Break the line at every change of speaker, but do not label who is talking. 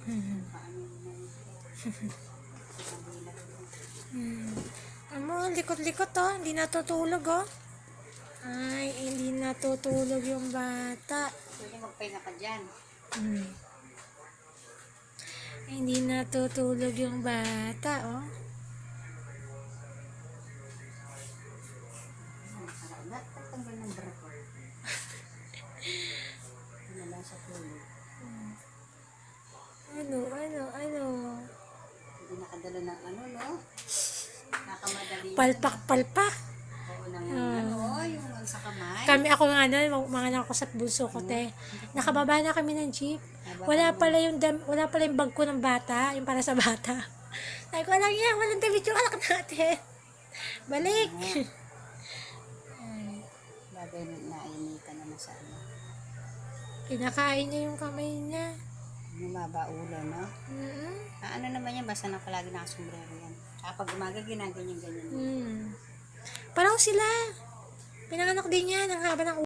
Hmm.
Paano naman?
Amo, likot-likot oh. Hindi natutulog oh. Ay, hindi natutulog yung bata.
Pwede magpahinga ka dyan.
Hmm. Hindi natutulog yung bata oh.
Nakaragat. Pagtanggal ng brato. Wala sa tulog.
Ano?
Hindi nakadala ng ano, no? Nakamadali.
Palpak.
Oo, ng ano, yung sa kamay.
Kami ako nga mga nakakasap bunso ko te. Nakababa na kami ng jeep. Wala pala yung bag ko ng bata, yung para sa bata. Sabi ko, alam yan, walang damit yung anak natin. Balik.
Bagay na nainitan naman sa ano.
Kinakain niya yung kamay niya.
Bumaba ulo, no? Ano naman yan, basta na palagi nakasombrero yan. Tsaka pag umaga, ginaganyan-ganyan.
Parang sila. Pinanganak din yan, ang haba ng